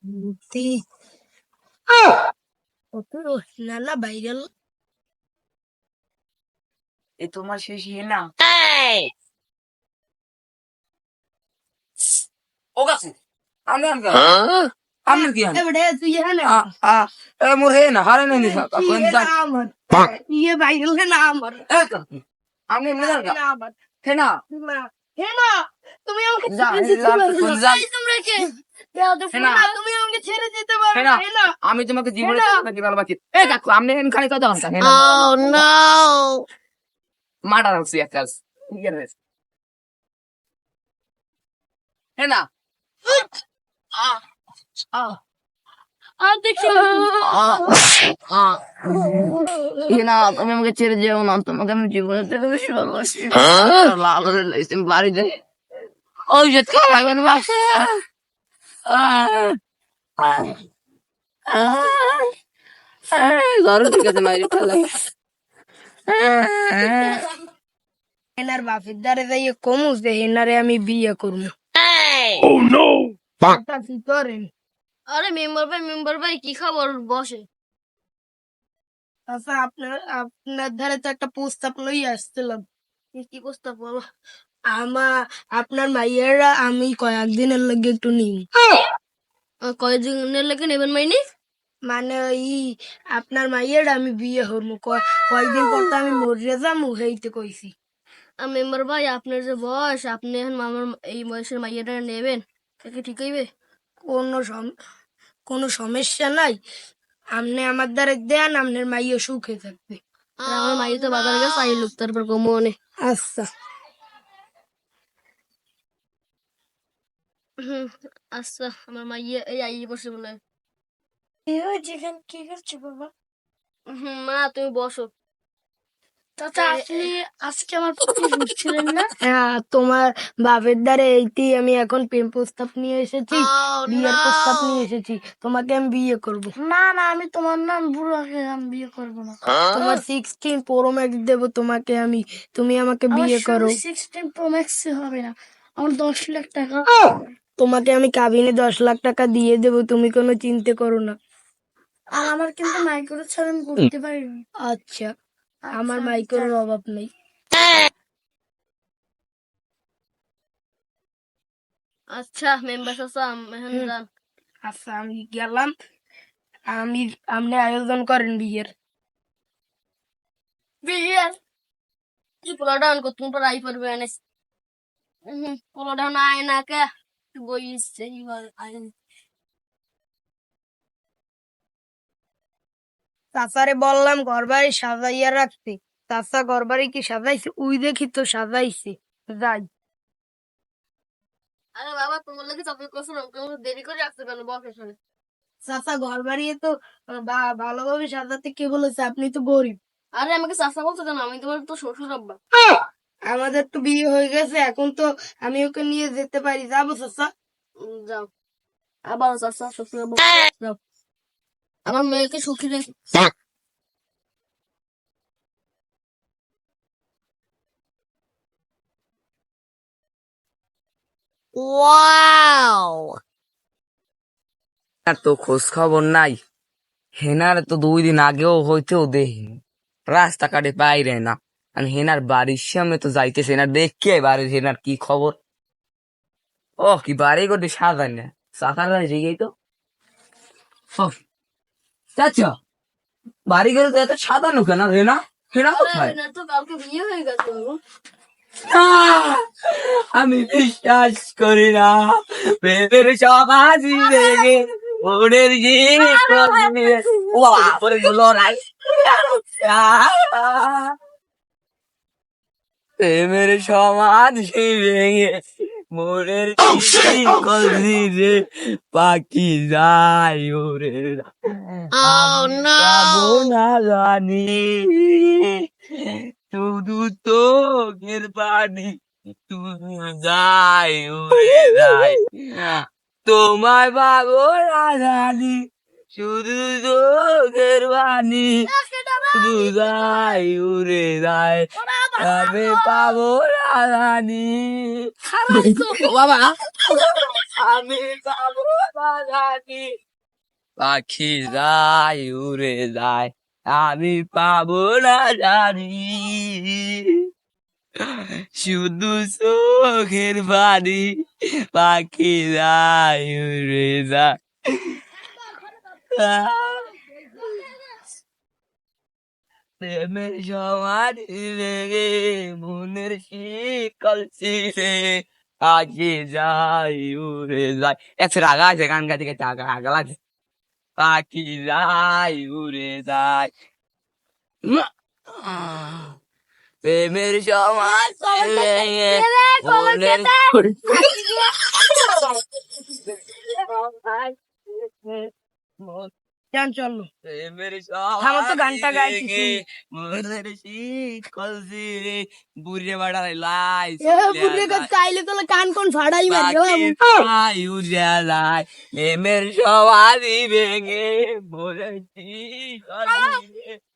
মূর্তি কত নানা ভাইরাল। এ তোমার শেষ না ও গাছে আমি আমি আমি কি এবারে তুই হ্যাঁ এ মোর হে না হারে নাই কোন দা ये ভাইরাল है ना আমার আমি এমনি জানি না আমার হে না হে না তুমি আমাকে যা কোন যা তোমরা কে তুমি আমাকে ছেড়ে যেতে হে পারবে না না আমি তোমাকে জীবনে তোমাকে ভালোবাসি এ কাকু আপনি খালি কথা হন হে না Oh no! মারা হচ্ছে একটা হে না না তুমি আমাকে ছেড়ে যেও না তোমাকে আমি জীবনে থেকে বেশি ভালোবাসি বাড়িতে ওই যে লাগবে না বাসে ঘরে ঠিক আছে মারি ফেলে হেনার বাপের দ্বারে যাইয়ে কমুস দে হেনারে আমি বিয়ে করবো। কি করেন? আরে মেম্বার ভাই কি খবর বসে? আচ্ছা আপনার ধারে তো একটা প্রস্তাব লই আসছিলাম। কি প্রস্তাব বলো? আপনার মাইয়েরা আমি কয়েকদিনের লগে একটু নিম। কয়দিনের লেগে নেবেন মাইনি? মানে আপনার মাইয়ের আমি বিয়ে হরমু কয়েকদিন পর তো আমি মরে যাবো হেইতে কইছি। মেম্বার ভাই আপনার যে বয়স আপনি এখন আমার এই বয়সের মাইয়াটা নেবেন ঠিক হইবে? কোনো সমস্যা নাই, আপনি আমার দ্বারা দেন আপনার মাইয়া সুখে থাকবে। আর আমার মাইয়া তো বাজারে গেছে আই লোক তারপর কমনে। আচ্ছা আচ্ছা আমার মাইয়া এই আই বসে বলে। কি করছো বাবা? মা তুমি বসো। চাচা আপনি আজকে আমার প্রতি বুঝছিলেন না? হ্যাঁ তোমার বাপের দ্বারে এইটি আমি এখন প্রেম প্রস্তাব নিয়ে এসেছি, বিয়ের প্রস্তাব নিয়ে এসেছি, তোমাকে আমি বিয়ে করব। না না আমি তোমার নাম বুড়ো আমি বিয়ে করব না। তোমার 16 প্রো ম্যাক্স দেবো তোমাকে আমি, তুমি আমাকে বিয়ে করো। 16 প্রো ম্যাক্স হবে না, আমার 10 লাখ টাকা। তোমাকে আমি কাবিনে 10 লাখ টাকা দিয়ে দেবো, তুমি কোনো চিন্তা করো না। আর আমার কিন্তু মাইক্রো ছাড়া আমি করতে পারি। আচ্ছা আমার মাইক্রোর অভাব নেই। আচ্ছা মেম্বার চাচা এখন যান। আচ্ছা আমি গেলাম, আপনি আয়োজন করেন বিয়ের। বিয়ের কি পোলাটা আনকো তুমি পর আই পারবে এনে পোলাটা না আয় না কে বইছে চাচারে বললাম ঘর বাড়ি সাজাইয়া রাখতে, চাচা ঘর বাড়ি কি সাজাইছে? উই দেখি তো সাজাইছে। যাই। আরে বাবা তোমার লাগে চাকরি করছো না কেমন দেরি করে আসতে কেন বসে শুনে। চাচা ঘর বাড়ি তো ভালোভাবে সাজাতে কে বলেছে? আপনি তো গরিব। আরে আমাকে চাচা বলছো কেন? আমি তোমার তো শ্বশুর আব্বা। আমাদের তো বিয়ে হয়ে গেছে, এখন তো আমি ওকে নিয়ে যেতে পারি। যাবো চাচা? যাও আবার চাচা শ্বশুর আব্বা যাও। আমার মেয়েকে সুখী রেখে আর তো খোঁজ খবর নাই, হেনার তো 2 দিন আগেও হইতেও দেখি রাস্তাঘাটে বাইরে না। আর হেনার বাড়ির সামনে তো যাইতেছে না, দেখে বাড়ির হেনার কি খবর। ও কি বাড়ি করতে সাজান না চাচার বাড়ি জিগেই তো চাচা বাড়ি করে তো এত সাজানো কেন হেনা? হেনা কোথায়? তো কালকে বিয়ে হয়ে গেছে বাবু। আমি বিশ্বাস করি না, প্রেমের সমাজ ভেঙে ওদের লড়াই প্রেমের সমাজ ভেঙে মোরের কলজিরে পাখি যায় ওরে না জানি শুধু চোখের পানি তুমি যায় উড়ে যায়, তোমায় পাবো না জানি শুধু চোখের পানি শুধু যায় উড়ে যায়, আমি পাবো না রানী বাবা আমি পাবো না রানী পাখি যায় উড়ে যায় আমি পাবো না রানী শুধু চোখের পানি পাখি যায় উড়ে যায় প্রেমের সমাধি ভেঙে মনের শিকল ছিঁড়ে পাখি যায় উড়ে যায় একশো রাগা আছে গান গাইতে গাইতে আগা লাগে পাখি যায় উড়ে যায় প্রেমের সমাধি ভেঙে মনের গান চলো প্রেমের থামো তো, গানটা সমাধি গাইতেছি। ভেঙে মনের শিকল ছিঁড়ে বুড়িয়ে বাড়ায় লাই চাইলে তোলে কান কোন ফাড়াই পাখি যায় উড়ে যায় প্রেমের সমাধি ভেঙে মনের শিকল ছিঁড়ে